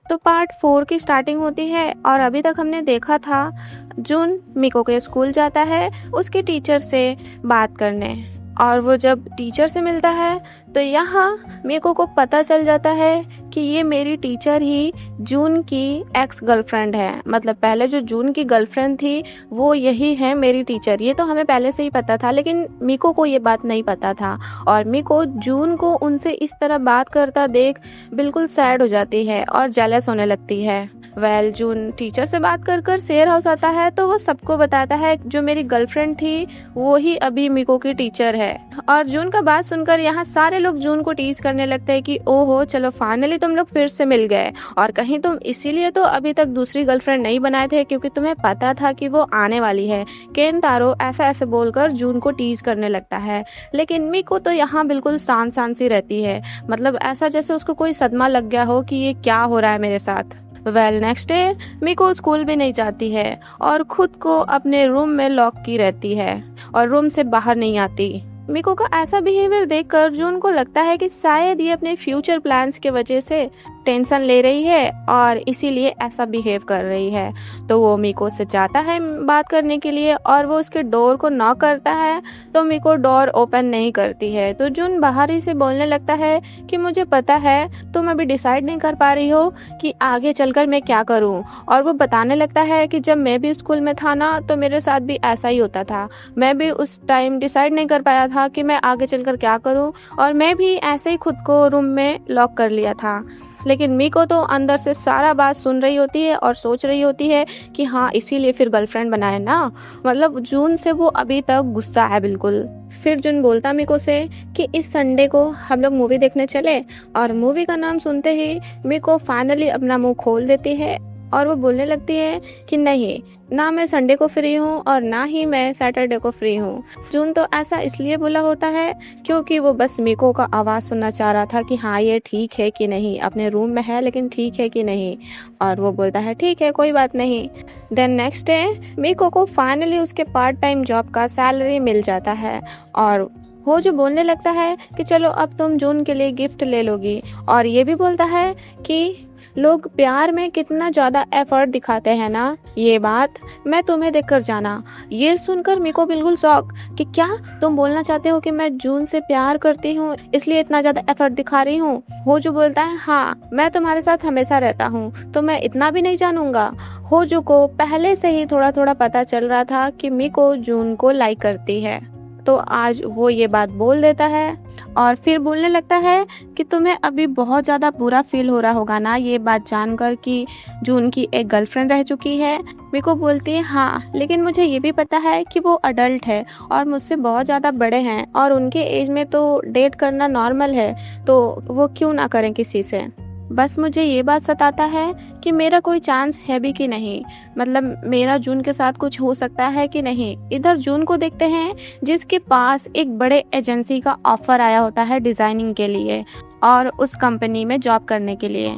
तो पार्ट 4 की स्टार्टिंग होती है और अभी तक हमने देखा था जून मिको के स्कूल जाता है उसके टीचर से बात करने, और वो जब टीचर से मिलता है तो यहाँ मिको को पता चल जाता है कि ये मेरी टीचर ही जून की एक्स गर्लफ्रेंड है। मतलब पहले जो जून की गर्लफ्रेंड थी वो यही है मेरी टीचर। ये तो हमें पहले से ही पता था, लेकिन मिको को ये बात नहीं पता था और मिको जून को उनसे इस तरह बात करता देख बिल्कुल सैड हो जाती है और जेलस होने लगती है। जून टीचर से बात कर कर शेयर हाउस आता है तो वो सबको बताता है जो मेरी गर्लफ्रेंड थी वो ही अभी मिको की टीचर है। और जून का बात सुनकर यहाँ सारे लोग जून को टीज करने लगते हैं कि ओहो चलो फाइनली तुम लोग फिर से मिल गए, और कहीं तुम इसीलिए तो अभी तक दूसरी गर्लफ्रेंड नहीं बनाए थे क्योंकि तुम्हें पता था कि वो आने वाली है। केंतारो ऐसा ऐसे बोलकर जून को टीज करने लगता है, लेकिन मिको तो यहाँ बिल्कुल शांत शांत सी रहती है। मतलब ऐसा जैसे उसको कोई सदमा लग गया हो कि ये क्या हो रहा है मेरे साथ। नेक्स्ट डे मिको स्कूल भी नहीं जाती है और खुद को अपने रूम में लॉक की रहती है और रूम से बाहर नहीं आती। मिको का ऐसा बिहेवियर देखकर जून को लगता है कि शायद ये अपने फ्यूचर प्लान्स के वजह से टेंशन ले रही है और इसीलिए ऐसा बिहेव कर रही है। तो वो मिको से चाहता है बात करने के लिए और वो उसके डोर को नॉक करता है तो मिको डोर ओपन नहीं करती है। तो जून बाहर ही से बोलने लगता है कि मुझे पता है तुम अभी डिसाइड नहीं कर पा रही हो कि आगे चलकर मैं क्या करूं। और वो बताने लगता है कि जब मैं भी स्कूल में था ना तो मेरे साथ भी ऐसा ही होता था। मैं भी उस टाइम डिसाइड नहीं कर पाया था कि मैं आगे चलकर क्या करूं और मैं भी ऐसे ही खुद को रूम में लॉक कर लिया था। लेकिन मिको तो अंदर से सारा बात सुन रही होती है और सोच रही होती है कि हाँ इसीलिए फिर गर्लफ्रेंड बनाए ना। मतलब जून से वो अभी तक गुस्सा है बिल्कुल। फिर जून बोलता मिको से कि इस संडे को हम लोग मूवी देखने चले, और मूवी का नाम सुनते ही मिको फाइनली अपना मुंह खोल देती है और वो बोलने लगती है कि नहीं, ना मैं संडे को फ्री हूँ और ना ही मैं सैटरडे को फ्री हूँ। जून तो ऐसा इसलिए बोला होता है क्योंकि वो बस मिको का आवाज़ सुनना चाह रहा था कि हाँ ये ठीक है कि नहीं, अपने रूम में है लेकिन ठीक है कि नहीं। और वो बोलता है ठीक है कोई बात नहीं। देन नेक्स्ट डे मिको को फाइनली उसके पार्ट टाइम जॉब का सैलरी मिल जाता है और वो जो बोलने लगता है कि चलो अब तुम जून के लिए गिफ्ट ले लोगी, और ये भी बोलता है कि लोग प्यार में कितना ज़्यादा एफर्ट दिखाते हैं ना, ये बात मैं तुम्हें देखकर जाना। ये सुनकर मिको बिल्कुल शॉक कि क्या तुम बोलना चाहते हो कि मैं जून से प्यार करती हूँ इसलिए इतना ज़्यादा एफर्ट दिखा रही हूँ। हो जो बोलता है हाँ मैं तुम्हारे साथ हमेशा रहता हूँ तो मैं इतना भी नहीं जानूंगा। होजो को पहले से ही थोड़ा थोड़ा पता चल रहा था कि मिको जून को लाइक करती है, तो आज वो ये बात बोल देता है और फिर बोलने लगता है कि तुम्हें अभी बहुत ज़्यादा बुरा फील हो रहा होगा ना ये बात जानकर कि जून की एक गर्लफ्रेंड रह चुकी है। मिको बोलती है हाँ, लेकिन मुझे ये भी पता है कि वो अडल्ट है और मुझसे बहुत ज़्यादा बड़े हैं और उनके एज में तो डेट करना नॉर्मल है, तो वो क्यों ना करें किसी से। बस मुझे ये बात सताता है कि मेरा कोई चांस है भी कि नहीं, मतलब मेरा जून के साथ कुछ हो सकता है कि नहीं। इधर जून को देखते हैं जिसके पास एक बड़े एजेंसी का ऑफर आया होता है डिज़ाइनिंग के लिए और उस कंपनी में जॉब करने के लिए।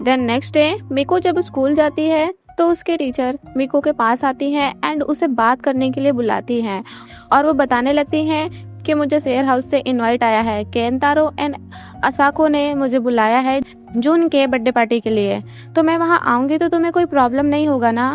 देन नेक्स्ट डे मिको जब स्कूल जाती है तो उसके टीचर मिको के पास आती हैं एंड उसे बात करने के लिए बुलाती हैं और वो बताने लगती हैं कि मुझे शेयर हाउस से इनवाइट आया है, केंतारो एंड असाको ने मुझे बुलाया है जून के बर्थडे पार्टी के लिए, तो मैं वहाँ आऊँगी तो तुम्हें कोई प्रॉब्लम नहीं होगा ना।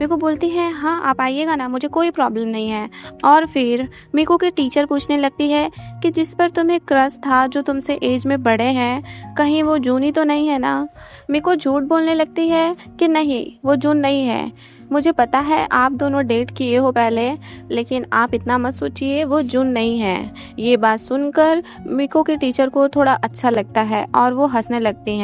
मिको बोलती है हाँ आप आइएगा ना, मुझे कोई प्रॉब्लम नहीं है। और फिर मिको के टीचर पूछने लगती है कि जिस पर तुम्हें क्रश था जो तुमसे एज में बड़े हैं, कहीं वो जून ही तो नहीं है ना। मिको झूठ बोलने लगती है कि नहीं वो जून नहीं है, मुझे पता है आप दोनों डेट किए हो पहले, लेकिन आप इतना मत सोचिए वो जून नहीं है। ये बात सुनकर मिको के टीचर को थोड़ा अच्छा लगता है और वो हंसने लगती हैं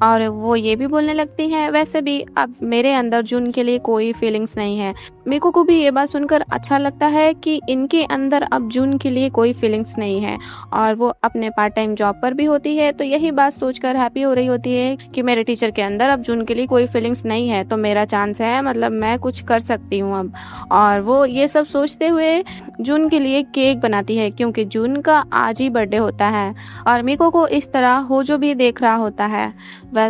और वो ये भी बोलने लगती हैं वैसे भी अब मेरे अंदर जून के लिए कोई फीलिंग्स नहीं है। मिको को भी ये बात सुनकर अच्छा लगता है कि इनके अंदर अब जून के लिए कोई फीलिंग्स नहीं है और वो अपने पार्ट टाइम जॉब पर भी होती है, तो यही बात सोचकर हैप्पी हो रही होती है कि मेरे टीचर के अंदर अब जून के लिए कोई फीलिंग्स नहीं है तो मेरा चांस है, मतलब मैं कुछ कर सकती हूँ अब। और वो ये सब सोचते हुए जून के लिए केक बनाती है क्योंकि जून का आज ही बर्थडे होता है और मिको को इस तरह होजो भी देख रहा होता है।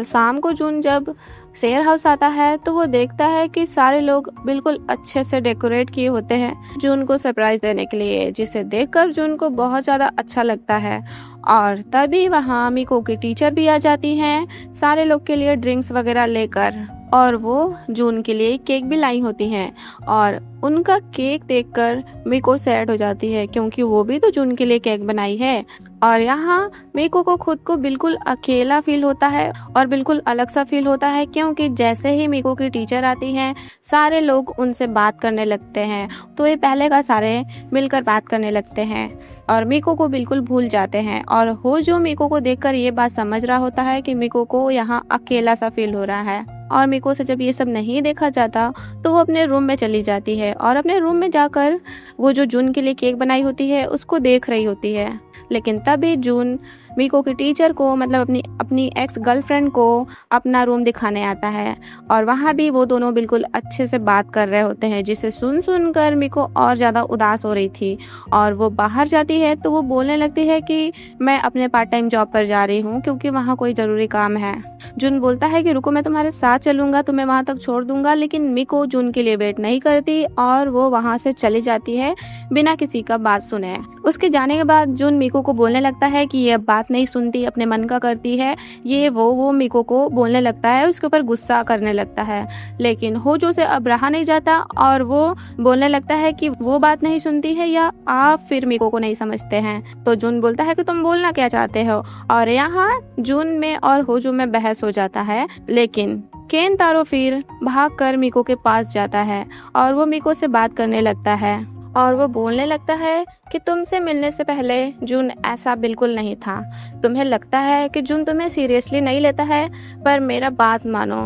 शाम को जून जब शेयर हाउस आता है तो वो देखता है कि सारे लोग बिल्कुल अच्छे से डेकोरेट किए होते हैं जून को सरप्राइज देने के लिए, जिसे देखकर जून को बहुत ज़्यादा अच्छा लगता है। और तभी वहाँ मिको की टीचर भी आ जाती हैं सारे लोग के लिए ड्रिंक्स वगैरह लेकर, और वो जून के लिए केक भी लाई होती हैं। और उनका केक देखकर मिको सैड हो जाती है क्योंकि वो भी तो जून के लिए केक बनाई है। और यहाँ मिको को खुद को बिल्कुल अकेला फील होता है और बिल्कुल अलग सा फील होता है, क्योंकि जैसे ही मिको की टीचर आती हैं सारे लोग उनसे बात करने लगते हैं, तो ये पहले का सारे मिलकर बात करने लगते हैं और मिको को बिल्कुल भूल जाते हैं। और हो जो मिको को देखकर ये बात समझ रहा होता है कि मिको को यहाँ अकेला सा फील हो रहा है। और मिको से जब ये सब नहीं देखा जाता तो वो अपने रूम में चली जाती है और अपने रूम में जाकर वो जो जून के लिए केक बनाई होती है उसको देख रही होती है। लेकिन तभी जून मिको की टीचर को, मतलब अपनी एक्स गर्लफ्रेंड को अपना रूम दिखाने आता है और वहाँ भी वो दोनों बिल्कुल अच्छे से बात कर रहे होते हैं, जिसे सुन कर मिको और ज़्यादा उदास हो रही थी। और वो बाहर जाती है तो वो बोलने लगती है कि मैं अपने पार्ट टाइम जॉब पर जा रही हूँ क्योंकि वहाँ कोई ज़रूरी काम है। जून बोलता है कि रुको, मैं तुम्हारे साथ चलूँगा, तुम्हें वहाँ तक छोड़ दूंगा। लेकिन मिको जून के लिए वेट नहीं करती और वो वहाँ से चली जाती है बिना किसी का बात सुने। उसके जाने के बाद जून मिको को बोलने लगता है कि ये बात नहीं सुनती, अपने मन का करती है, ये वो मिको को बोलने लगता है, उसके ऊपर गुस्सा करने लगता है। लेकिन होजो से अब रहा नहीं जाता और वो बोलने लगता है कि वो बात नहीं सुनती है या आप फिर मिको को नहीं समझते हैं। तो जून बोलता है कि तुम बोलना क्या चाहते हो। और यहाँ जून में और होजो में बहस हो जाता है। लेकिन केनतारो फिर भागकर मिको के पास जाता है और वो मिको से बात करने लगता है और वो बोलने लगता है कि तुमसे मिलने से पहले जून ऐसा बिल्कुल नहीं था। तुम्हें लगता है कि जून तुम्हें सीरियसली नहीं लेता है, पर मेरा बात मानो,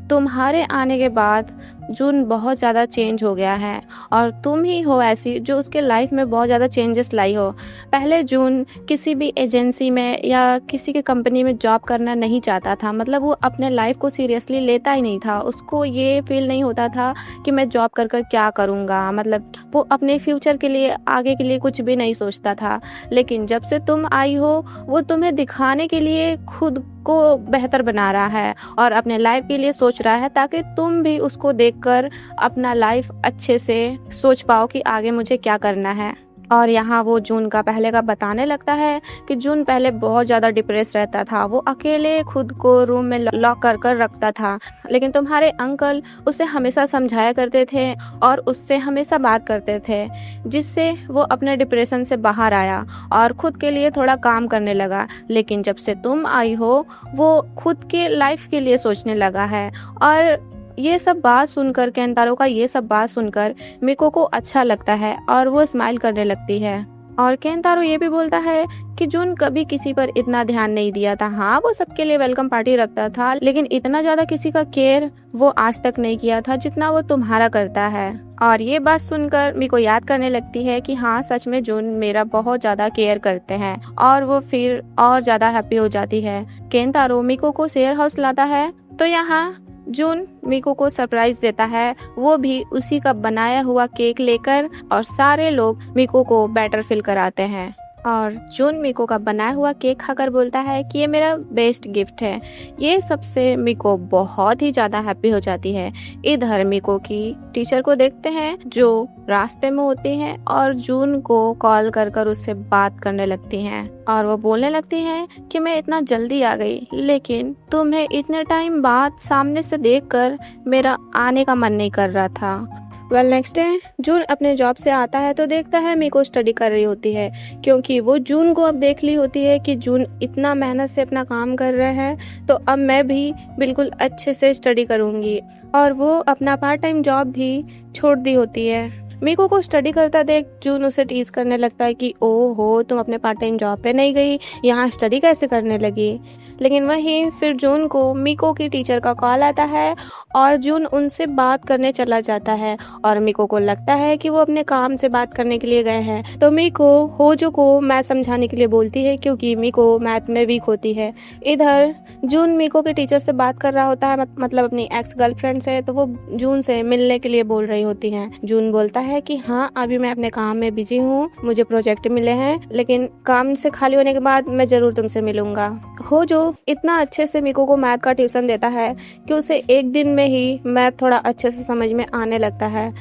तुम्हारे आने के बाद जून बहुत ज़्यादा चेंज हो गया है और तुम ही हो ऐसी जो उसके लाइफ में बहुत ज़्यादा चेंजेस लाई हो। पहले जून किसी भी एजेंसी में या किसी के कंपनी में जॉब करना नहीं चाहता था, मतलब वो अपने लाइफ को सीरियसली लेता ही नहीं था। उसको ये फील नहीं होता था कि मैं जॉब कर कर क्या करूँगा, मतलब वो अपने फ्यूचर के लिए, आगे के लिए कुछ भी नहीं सोचता था। लेकिन जब से तुम आई हो वो तुम्हें दिखाने के लिए खुद को बेहतर बना रहा है और अपने लाइफ के लिए सोच रहा है, ताकि तुम भी उसको देखकर अपना लाइफ अच्छे से सोच पाओ कि आगे मुझे क्या करना है। और यहाँ वो जून का पहले का बताने लगता है कि जून पहले बहुत ज़्यादा डिप्रेस रहता था, वो अकेले खुद को रूम में लॉक कर कर रखता था। लेकिन तुम्हारे अंकल उसे हमेशा समझाया करते थे और उससे हमेशा बात करते थे, जिससे वो अपने डिप्रेशन से बाहर आया और खुद के लिए थोड़ा काम करने लगा। लेकिन जब से तुम आई हो वो खुद के लाइफ के लिए सोचने लगा है। और ये सब बात सुनकर, केनतारो का ये सब बात सुनकर मिको को अच्छा लगता है और वो स्माइल करने लगती है। और केनतारो ये भी बोलता है कि जून कभी किसी पर इतना ध्यान नहीं दिया था। हाँ, वो सबके लिए वेलकम पार्टी रखता था, लेकिन इतना ज़्यादा किसी का केयर वो आज तक नहीं किया था जितना वो तुम्हारा करता है। और ये बात सुनकर मिको याद करने लगती है कि हाँ, सच में जून मेरा बहुत ज़्यादा केयर करते हैं और वो फिर और ज़्यादा हैप्पी हो जाती है। केनतारो मिको को शेयर हाउस लाता है तो यहाँ जून मिको को सरप्राइज देता है, वो भी उसी का बनाया हुआ केक लेकर, और सारे लोग मिको को बेटर फील कराते हैं। और जून मिको का बनाया हुआ केक खाकर बोलता है कि ये मेरा बेस्ट गिफ्ट है। ये सबसे मिको बहुत ही ज़्यादा हैप्पी हो जाती है। इधर मिको की टीचर को देखते हैं जो रास्ते में होती हैं और जून को कॉल कर कर उससे बात करने लगती हैं और वो बोलने लगती हैं कि मैं इतना जल्दी आ गई, लेकिन तुम्हें इतने टाइम बाद सामने से देखकर मेरा आने का मन नहीं कर रहा था। नेक्स्ट डे जून अपने जॉब से आता है तो देखता है मिको स्टडी कर रही होती है, क्योंकि वो जून को अब देख ली होती है कि जून इतना मेहनत से अपना काम कर रहे हैं, तो अब मैं भी बिल्कुल अच्छे से स्टडी करूँगी। और वो अपना पार्ट टाइम जॉब भी छोड़ दी होती है। मिको को स्टडी करता देख जून उसे टीज करने लगता है कि ओहो, तुम अपने पार्ट टाइम जॉब पे नहीं गई, यहाँ स्टडी कैसे करने लगी। लेकिन वहीं फिर जून को मिको की टीचर का कॉल आता है और जून उनसे बात करने चला जाता है और मिको को लगता है कि वो अपने काम से बात करने के लिए गए हैं। तो मिको होजो को मैथ समझाने के लिए बोलती है, क्योंकि मिको मैथ में वीक होती है। इधर जून मिको के टीचर से बात कर रहा होता है, मतलब अपनी एक्स गर्लफ्रेंड से, तो वो जून से मिलने के लिए बोल रही होती हैं। जून बोलता है कि हाँ, अभी मैं अपने काम में बिजी हूँ, मुझे प्रोजेक्ट मिले हैं, लेकिन काम से खाली होने के बाद मैं जरूर तुमसे मिलूंगा। होजो इतना अच्छे से मीको को मैथ का ट्यूशन देता है कि उसे एक दिन में ही मैथ थोड़ा अच्छे से समझ में आने लगता है।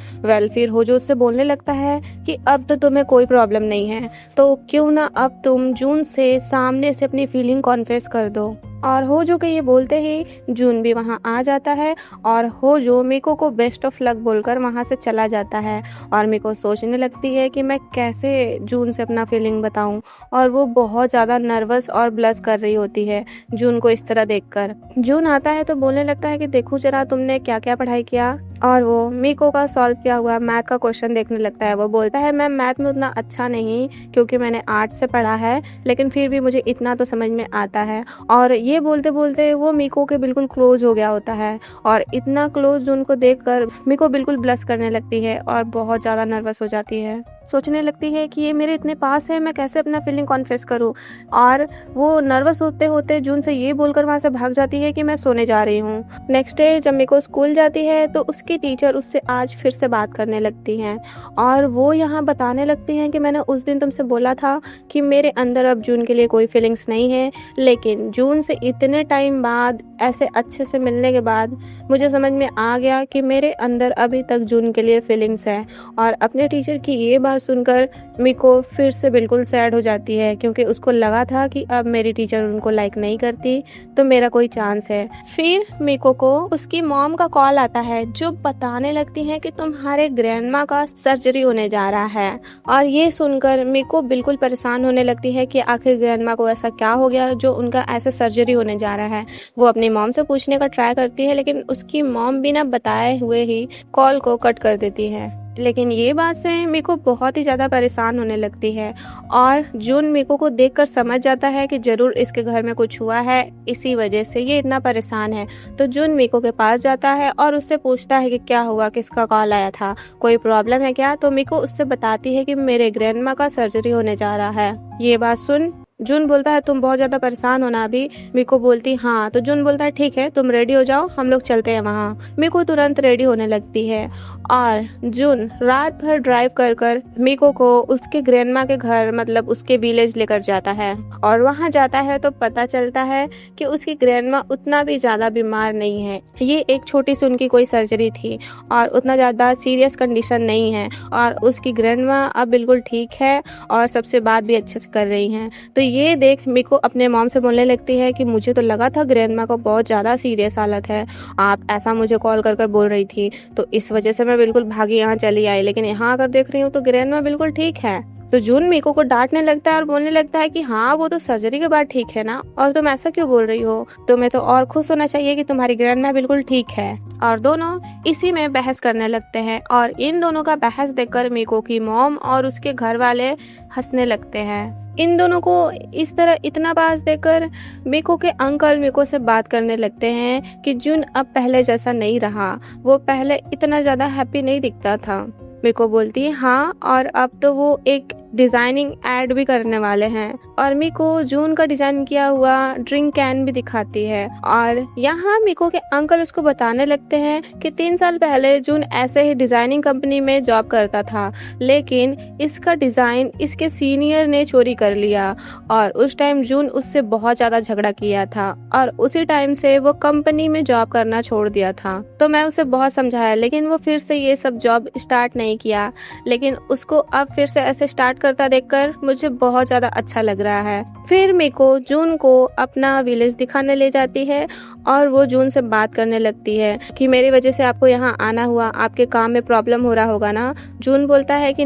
फिर होजो उससे बोलने लगता है कि अब तो तुम्हें कोई प्रॉब्लम नहीं है, तो क्यों ना अब तुम जून से सामने से अपनी फीलिंग कॉन्फेस कर दो। और होजो के ये बोलते ही जून भी वहाँ आ जाता है और होजो मीको को बेस्ट ऑफ लक बोलकर वहाँ से चला जाता है। और मीको सोचने लगती है कि मैं कैसे जून से अपना फीलिंग बताऊं, और वो बहुत ज़्यादा नर्वस और ब्लश कर रही होती है जून को इस तरह देखकर। जून आता है तो बोलने लगता है कि देखो जरा तुमने क्या क्या पढ़ाई किया, और वो मीको का सॉल्व किया हुआ मैथ का क्वेश्चन देखने लगता है। वो बोलता है मैं मैथ में उतना अच्छा नहीं क्योंकि मैंने आर्ट से पढ़ा है, लेकिन फिर भी मुझे इतना तो समझ में आता है। और ये बोलते बोलते वो मीको के बिल्कुल क्लोज हो गया होता है, और इतना क्लोज जून को देखकर मीको बिल्कुल ब्लश करने लगती है और बहुत ज़्यादा नर्वस हो जाती है। सोचने लगती है कि ये मेरे इतने पास है, मैं कैसे अपना फीलिंग कॉन्फेस करूं। और वो नर्वस होते होते जून से ये बोलकर वहाँ से भाग जाती है कि मैं सोने जा रही हूँ। नेक्स्ट डे जब मीको स्कूल जाती है तो उसकी टीचर उससे आज फिर से बात करने लगती हैं, और वो यहाँ बताने लगती हैं कि मैंने उस दिन तुमसे बोला था कि मेरे अंदर अब जून के लिए कोई फीलिंग्स नहीं है, लेकिन जून से इतने टाइम बाद ऐसे अच्छे से मिलने के बाद मुझे समझ में आ गया कि मेरे अंदर अभी तक जून के लिए फीलिंग्स है। और अपने टीचर की ये बात सुनकर मीको फिर से बिल्कुल सैड हो जाती है, क्योंकि उसको लगा था कि अब मेरी टीचर उनको लाइक नहीं करती तो मेरा कोई चांस है। फिर मीको को उसकी मॉम का कॉल आता है जो बताने लगती है कि तुम्हारे ग्रैंडमा का सर्जरी होने जा रहा है। और ये सुनकर मीको बिल्कुल परेशान होने लगती है कि आखिर ग्रैंडमा को ऐसा क्या हो गया जो उनका ऐसे सर्जरी होने जा रहा है। वो अपनी मॉम से पूछने का ट्राई करती है, लेकिन उसकी मॉम बिना बताए हुए ही कॉल को कट कर देती है। लेकिन ये बात से मीको बहुत ही ज़्यादा परेशान होने लगती है, और जून मीको को देखकर समझ जाता है कि ज़रूर इसके घर में कुछ हुआ है, इसी वजह से ये इतना परेशान है। तो जून मीको के पास जाता है और उससे पूछता है कि क्या हुआ, किसका कॉल आया था, कोई प्रॉब्लम है क्या। तो मीको उससे बताती है कि मेरे ग्रैंडमा का सर्जरी होने जा रहा है। ये बात सुन जून बोलता है तुम बहुत ज़्यादा परेशान हो ना अभी। मीको बोलती हाँ। तो जून बोलता है ठीक है तुम रेडी हो जाओ, हम लोग चलते हैं वहाँ। मीको तुरंत रेडी होने लगती है, और जून रात भर ड्राइव कर कर मीको को उसके ग्रैंडमा के घर मतलब उसके विलेज लेकर जाता है। और वहाँ जाता है तो पता चलता है कि उसकी ग्रैंडमा उतना भी ज़्यादा बीमार नहीं है। ये एक छोटी सी उनकी कोई सर्जरी थी और उतना ज़्यादा सीरियस कंडीशन नहीं है, और उसकी ग्रैंडमा अब बिल्कुल ठीक है और सबसे बात भी अच्छे से कर रही हैं। तो ये देख मीको अपने मॉम से बोलने लगती है कि मुझे तो लगा था ग्रैंडमा को बहुत ज़्यादा सीरियस हालत है, आप ऐसा मुझे कॉल कर कर बोल रही थी, तो इस वजह से मैं बिल्कुल भागी यहाँ चली आई, लेकिन यहाँ आकर देख रही हूँ तो ग्रैंडमा बिल्कुल ठीक है। तो जून मीको को डांटने लगता है और बोलने लगता है कि हाँ वो तो सर्जरी के बाद ठीक है ना, और तुम ऐसा क्यों बोल रही हो, तुम्हें तो और खुश होना चाहिए कि तुम्हारी ग्रैंडमा बिल्कुल ठीक है। और दोनों इसी में बहस करने लगते हैं, और इन दोनों का बहस देखकर मीको की मॉम और उसके घर वाले हंसने लगते हैं। इन दोनों को इस तरह इतना पास देकर मीको के अंकल मीको से बात करने लगते हैं कि जून अब पहले जैसा नहीं रहा, वो पहले इतना ज़्यादा हैप्पी नहीं दिखता था। मीको बोलती है हाँ, और अब तो वो एक डिज़ाइनिंग ऐड भी करने वाले हैं। और मीको जून का डिज़ाइन किया हुआ ड्रिंक कैन भी दिखाती है, और यहाँ मीको के अंकल उसको बताने लगते हैं कि 3 साल पहले जून ऐसे ही डिज़ाइनिंग कंपनी में जॉब करता था, लेकिन इसका डिज़ाइन इसके सीनियर ने चोरी कर लिया, और उस टाइम जून उससे बहुत ज़्यादा झगड़ा किया था, और उसी टाइम से वो कंपनी में जॉब करना छोड़ दिया था। तो मैं उसे बहुत समझाया, लेकिन वो फिर से ये सब जॉब स्टार्ट नहीं किया, लेकिन उसको अब फिर से ऐसे स्टार्ट करता देखकर मुझे बहुत ज़्यादा अच्छा लग रहा है। फिर मीको जून को अपना विलेज दिखाने ले जाती है, और वो जून से बात करने लगती है कि मेरी वजह से आपको यहाँ आना हुआ, आपके काम में प्रॉब्लम हो रहा होगा ना। जून बोलता है कि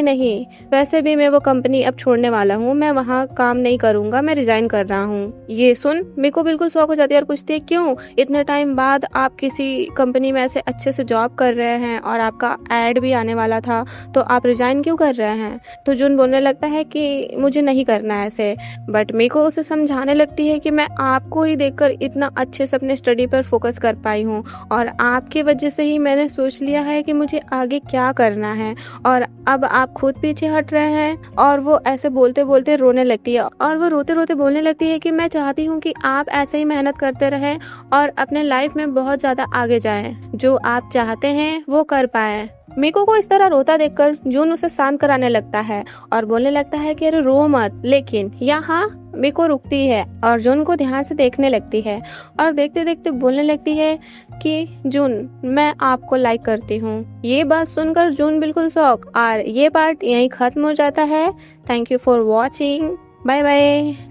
नहीं, वैसे भी मैं वो कंपनी अब छोड़ने वाला हूँ, मैं वहाँ काम नहीं करूँगा, मैं रिजाइन कर रहा हूँ। ये सुन मीको बिल्कुल शॉक हो जाती है और पूछती है क्यों, इतने टाइम बाद आप किसी कंपनी में ऐसे अच्छे से जॉब कर रहे हैं और आपका ऐड भी आने वाला था, तो आप रिजाइन क्यों कर रहे हैं। तो जून बोलने लगता है कि मुझे नहीं करना है ऐसे, बट मीको उसे समझाने लगती है कि मैं आपको ही देखकर इतना अच्छे से अपने स्टडी पर फोकस कर पाई हूँ, और आपकी वजह से ही मैंने सोच लिया है कि मुझे आगे क्या करना है, और अब आप खुद पीछे हट रहे हैं। और वो ऐसे बोलते बोलते रोने लगती है, और वो रोते रोते बोलने लगती है कि मैं चाहती हूँ कि आप ऐसे ही मेहनत करते रहें और अपने लाइफ में बहुत ज़्यादा आगे जाएं, जो आप चाहते हैं वो कर पाएं। मीको को इस तरह रोता देखकर जून उसे शांत कराने लगता है और बोलने लगता है कि अरे रो मत। लेकिन यहाँ मिको रुकती है और जून को ध्यान से देखने लगती है और देखते देखते बोलने लगती है कि जून, मैं आपको लाइक करती हूँ। ये बात सुनकर जून बिल्कुल शॉक और ये पार्ट यहीं ख़त्म हो जाता है। Thank you for watching. Bye bye.